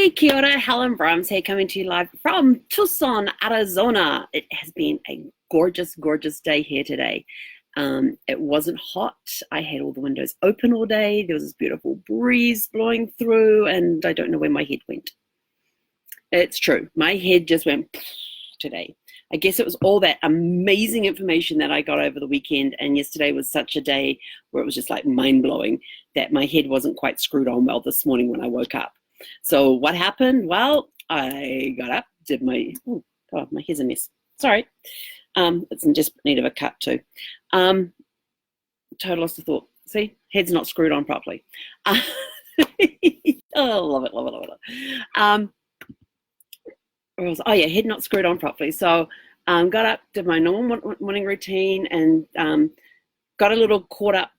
Hey, kia ora, Helen Brahms here, coming to you live from Tucson, Arizona. It has been a gorgeous, gorgeous day here today. It wasn't hot. I had all the windows open all day. There was this beautiful breeze blowing through, and I don't know where my head went. It's true. My head just went today. I guess it was all that amazing information that I got over the weekend, and yesterday was such a day where it was just like mind-blowing that my head wasn't quite screwed on well this morning when I woke up. So what happened? Well, I got up, did my, oh God, my hair's a mess. Sorry. It's in just need of a cut too. Total loss of thought. See, head's not screwed on properly. Oh, love it, love it, love it. Oh yeah, head not screwed on properly. So got up, did my normal morning routine, and got a little caught up.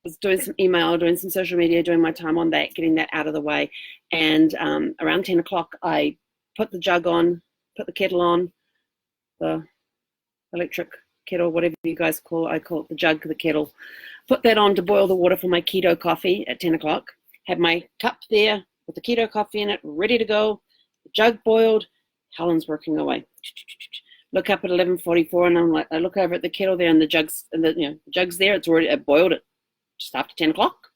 Was doing some email, doing some social media, doing my time on that, getting that out of the way. And around 10 o'clock, I put the jug on, put the kettle on, the electric kettle, whatever you guys call it. I call it the jug, the kettle. Put that on to boil the water for my keto coffee at 10 o'clock. Had my cup there with the keto coffee in it, ready to go. The jug boiled. Helen's working away. Look up at 11:44, and I'm like, I look over at the kettle there, and the jug's, and the jug's there. It's already boiled it just after 10 o'clock.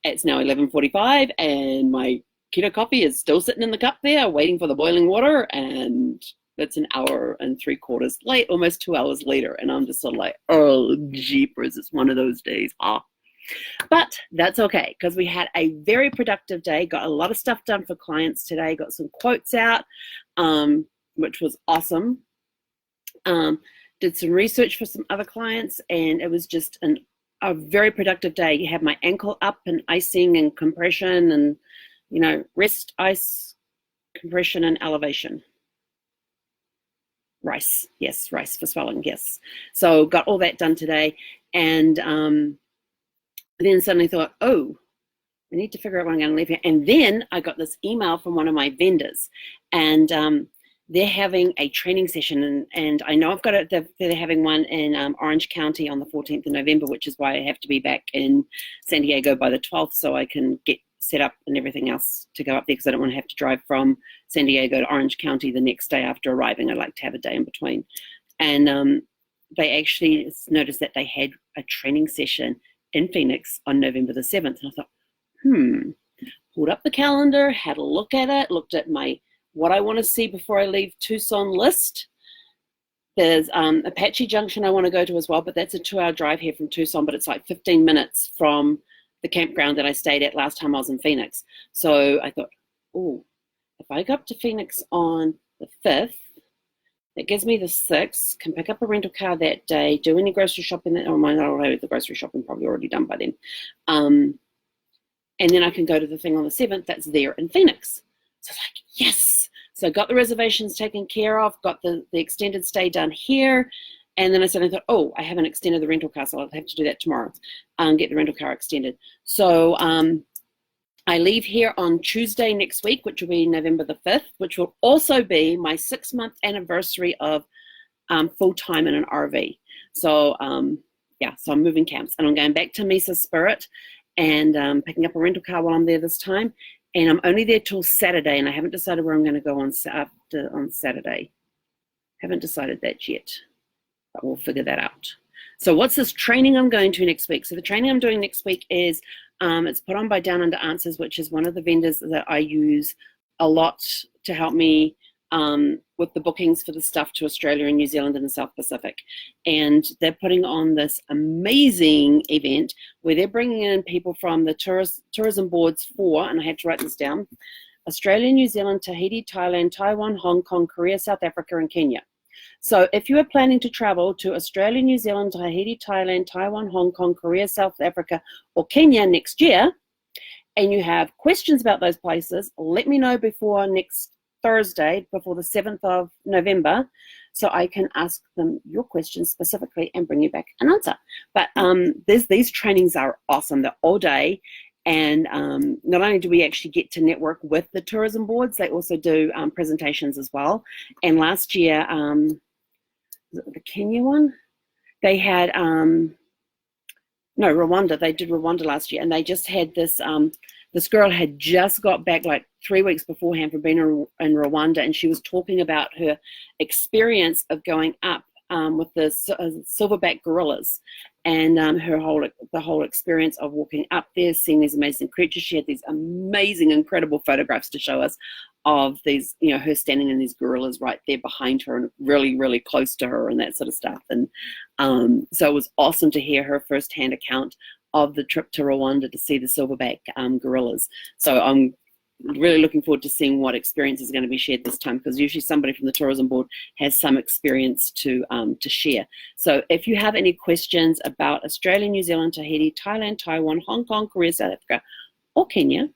It's now 11:45, and my keto coffee is still sitting in the cup there, waiting for the boiling water, and it's an hour and 3/4 late, almost 2 hours later, and I'm just sort of like, oh, jeepers, it's one of those days. But that's okay, because we had a very productive day, got a lot of stuff done for clients today, got some quotes out, which was awesome. Did some research for some other clients, and it was just a very productive day. You have my ankle up and icing and compression and, rest, ice, compression, and elevation. Rice, yes, rice for swelling, yes. So got all that done today, and then suddenly thought, oh, I need to figure out what I'm going to leave here. And then I got this email from one of my vendors, and they're having a training session, and I know I've got it. They're having one in Orange County on the 14th of November, which is why I have to be back in San Diego by the 12th, so I can get set up and everything else to go up there, because I don't want to have to drive from San Diego to Orange County the next day after arriving. I'd like to have a day in between. And they actually noticed that they had a training session in Phoenix on November the 7th, and I thought, pulled up the calendar, had a look at it, looked at what I want to see before I leave Tucson list. There's Apache Junction I want to go to as well, but that's a 2-hour drive here from Tucson, but it's like 15 minutes from the campground that I stayed at last time I was in Phoenix. So I thought, oh, if I go up to Phoenix on the 5th, that gives me the 6th, can pick up a rental car that day, do any grocery shopping. Oh, mine already, the grocery shopping probably already done by then. And then I can go to the thing on the 7th that's there in Phoenix. So I was like, yes. So I got the reservations taken care of, got the extended stay done here. And then I suddenly thought, oh, I haven't extended the rental car, so I'll have to do that tomorrow, get the rental car extended. So I leave here on Tuesday next week, which will be November the 5th, which will also be my 6-month anniversary of full-time in an RV. So so I'm moving camps, and I'm going back to Mesa Spirit and picking up a rental car while I'm there this time. And I'm only there till Saturday, and I haven't decided where I'm going to go on Saturday. Haven't decided that yet, but we'll figure that out. So what's this training I'm going to next week? So the training I'm doing next week is, it's put on by Down Under Answers, which is one of the vendors that I use a lot to help me with the bookings for the stuff to Australia and New Zealand and the South Pacific. And they're putting on this amazing event where they're bringing in people from the tourism boards for, and I had to write this down, Australia, New Zealand, Tahiti, Thailand, Taiwan, Hong Kong, Korea, South Africa, and Kenya. So if you are planning to travel to Australia, New Zealand, Tahiti, Thailand, Taiwan, Hong Kong, Korea, South Africa, or Kenya next year, and you have questions about those places, let me know before next Thursday, before the 7th of November, so I can ask them your questions specifically and bring you back an answer. But these trainings are awesome. They're all day, and not only do we actually get to network with the tourism boards, they also do presentations as well. And last year, the Kenya one, they had Rwanda. They did Rwanda last year, and they just had this this girl had just got back like 3 weeks beforehand from being in Rwanda, and she was talking about her experience of going up with the silverback gorillas, and the whole experience of walking up there, seeing these amazing creatures. She had these amazing, incredible photographs to show us of these, her standing in these gorillas right there behind her and really, really close to her and that sort of stuff. And so it was awesome to hear her firsthand account of the trip to Rwanda to see the silverback gorillas. So I'm really looking forward to seeing what experiences are going to be shared this time, because usually somebody from the tourism board has some experience to share. So if you have any questions about Australia, New Zealand, Tahiti, Thailand, Taiwan, Hong Kong, Korea, South Africa, or Kenya,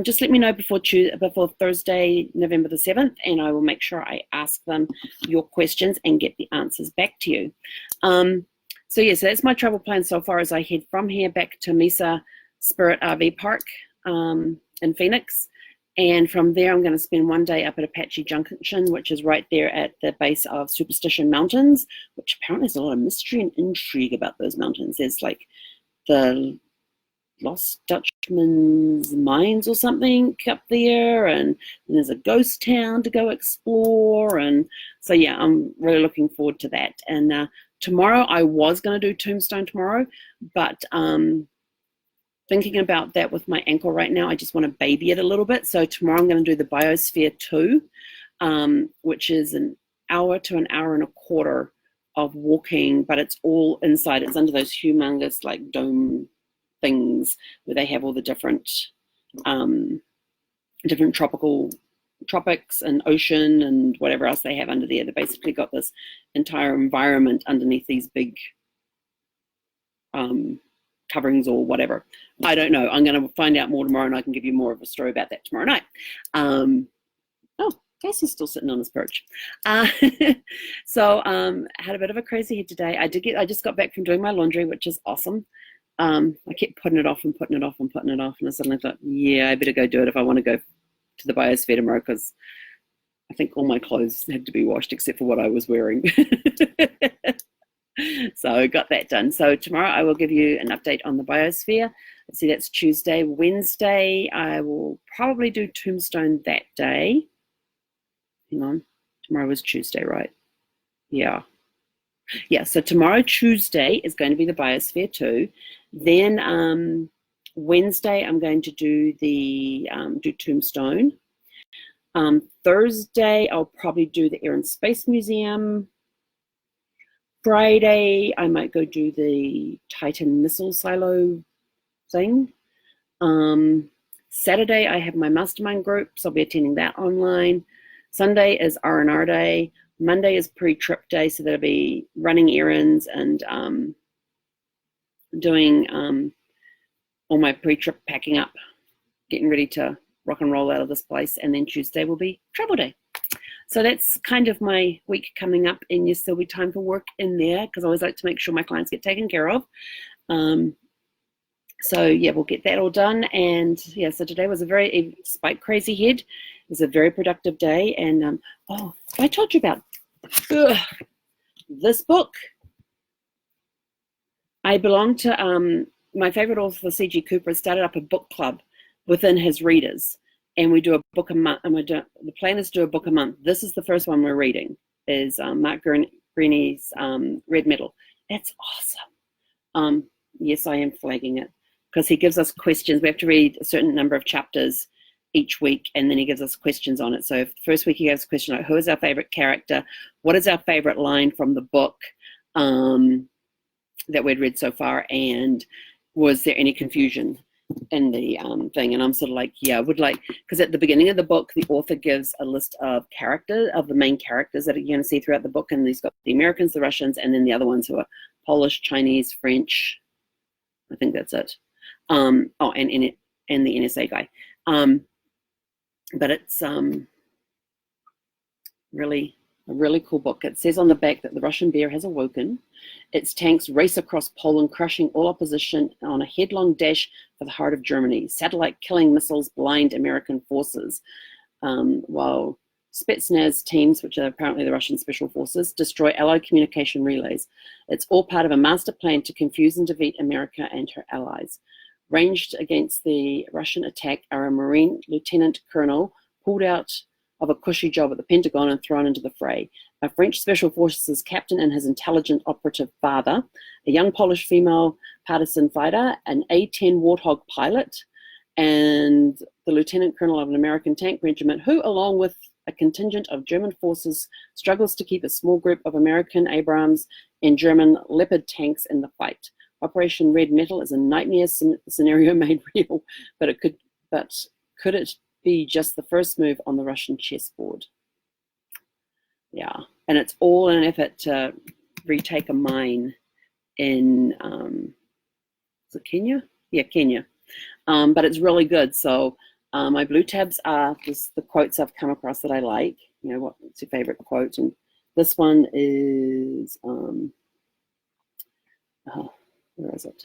just let me know before Thursday, November the 7th, and I will make sure I ask them your questions and get the answers back to you. So that's my travel plan so far as I head from here back to Mesa Spirit RV Park in Phoenix. And from there, I'm going to spend one day up at Apache Junction, which is right there at the base of Superstition Mountains, which apparently there's a lot of mystery and intrigue about those mountains. There's like the Lost Dutchman's mines or something up there, and there's a ghost town to go explore. And so I'm really looking forward to that. And tomorrow, I was going to do Tombstone tomorrow, but thinking about that with my ankle right now, I just want to baby it a little bit. So tomorrow I'm going to do the Biosphere 2, which is an hour to an hour and a quarter of walking, but it's all inside. It's under those humongous like dome things where they have all the different tropics and ocean and whatever else they have under there. They basically got this entire environment underneath these big coverings or whatever. I don't know. I'm going to find out more tomorrow, and I can give you more of a story about that tomorrow night. Casey's still sitting on his perch. So had a bit of a crazy head today. I just got back from doing my laundry, which is awesome. I kept putting it off and putting it off and putting it off, and I suddenly thought, I better go do it if I want to go to the Biosphere tomorrow, because I think all my clothes had to be washed except for what I was wearing. So I got that done. So tomorrow I will give you an update on the Biosphere. Let's see, that's Tuesday. Wednesday, I will probably do Tombstone that day. Hang on. Tomorrow was Tuesday, right? Yeah. So tomorrow, Tuesday, is going to be the Biosphere 2. Then Wednesday, I'm going to do do Tombstone. Thursday, I'll probably do the Air and Space Museum. Friday, I might go do the Titan missile silo thing. Saturday, I have my mastermind group, so I'll be attending that online. Sunday is R&R day. Monday is pre-trip day, so that'll be running errands and doing all my pre-trip packing up, getting ready to rock and roll out of this place. And then Tuesday will be travel day. So that's kind of my week coming up, and yes, there'll be time for work in there, because I always like to make sure my clients get taken care of. So we'll get that all done. And so today was despite crazy head, it was a very productive day. And I told you about this book. I belong to my favorite author, C.G. Cooper, started up a book club within his readers. And we do a book a month, and the plan is to do a book a month. This is the first one we're reading, is Mark Greeny's Red Metal. It's awesome. Yes, I am flagging it, because he gives us questions. We have to read a certain number of chapters each week, and then he gives us questions on it. So the first week he gives a question like, who is our favorite character? What is our favorite line from the book that we'd read so far? And was there any confusion in the thing? And I'm sort of like, I would like, because at the beginning of the book, the author gives a list of the main characters that you're going to see throughout the book. And he's got the Americans, the Russians, and then the other ones who are Polish, Chinese, French. I think that's it. And the NSA guy. But it's really a really cool book. It says on the back that the Russian bear has awoken. Its tanks race across Poland, crushing all opposition on a headlong dash for the heart of Germany. Satellite killing missiles blind American forces, while Spetsnaz teams, which are apparently the Russian special forces, destroy Allied communication relays. It's all part of a master plan to confuse and defeat America and her allies. Ranged against the Russian attack are a Marine lieutenant colonel pulled out of a cushy job at the Pentagon and thrown into the fray, a French Special Forces captain and his intelligent operative father, a young Polish female partisan fighter, an A-10 Warthog pilot, and the lieutenant colonel of an American tank regiment who, along with a contingent of German forces, struggles to keep a small group of American Abrams and German Leopard tanks in the fight. Operation Red Metal is a nightmare scenario made real, but could it be just the first move on the Russian chessboard? Yeah, and it's all in an effort to retake a mine in, is it Kenya? Yeah, Kenya. But it's really good. So my blue tabs are just the quotes I've come across that I like. You know, what's your favorite quote? And this one is, where is it?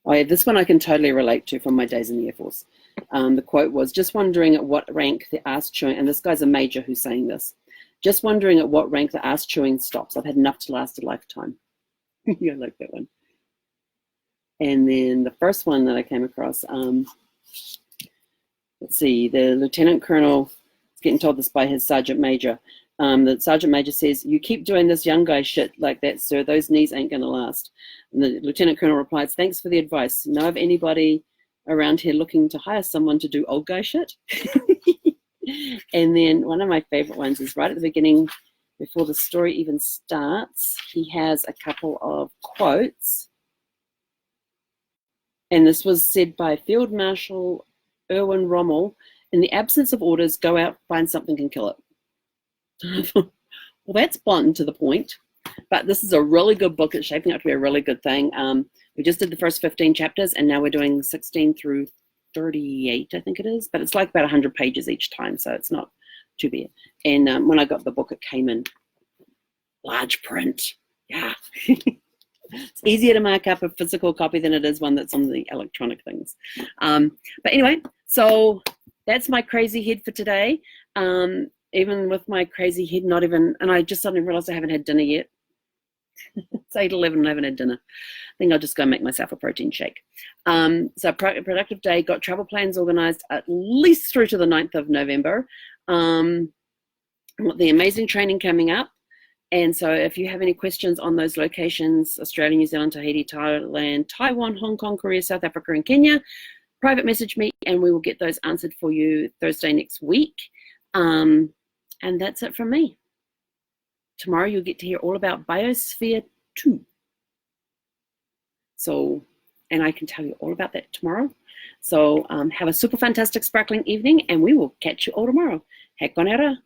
Oh yeah, this one I can totally relate to from my days in the Air Force. The quote was, just wondering at what rank the ass chewing, and this guy's a major who's saying this, just wondering at what rank the ass chewing stops. I've had enough to last a lifetime. Yeah, I like that one. And then the first one that I came across, let's see, the lieutenant colonel is getting told this by his sergeant major. The sergeant major says, "You keep doing this young guy shit like that, sir. Those knees ain't going to last." And the lieutenant colonel replies, "Thanks for the advice. Know of anybody around here looking to hire someone to do old guy shit?" And then one of my favorite ones is right at the beginning, before the story even starts, he has a couple of quotes. And this was said by Field Marshal Erwin Rommel: "In the absence of orders, go out, find something and kill it." Well, that's blunt and to the point, but this is a really good book. It's shaping up to be a really good thing. We just did the first 15 chapters, and now we're doing 16 through 38, I think it is, but it's like about 100 pages each time, so it's not too bad. And when I got the book, it came in large print. Yeah. It's easier to mark up a physical copy than it is one that's on the electronic things. But anyway, so that's my crazy head for today. Even with my crazy head, not even, and I just suddenly realized I haven't had dinner yet. It's 8:11 and I haven't had dinner. I think I'll just go make myself a protein shake. So productive day, got travel plans organized at least through to the 9th of November. Got the amazing training coming up. And so if you have any questions on those locations, Australia, New Zealand, Tahiti, Thailand, Taiwan, Hong Kong, Korea, South Africa, and Kenya, private message me and we will get those answered for you Thursday next week. And that's it from me. Tomorrow you'll get to hear all about Biosphere 2. So, and I can tell you all about that tomorrow. So have a super fantastic sparkling evening and we will catch you all tomorrow. Hek konera.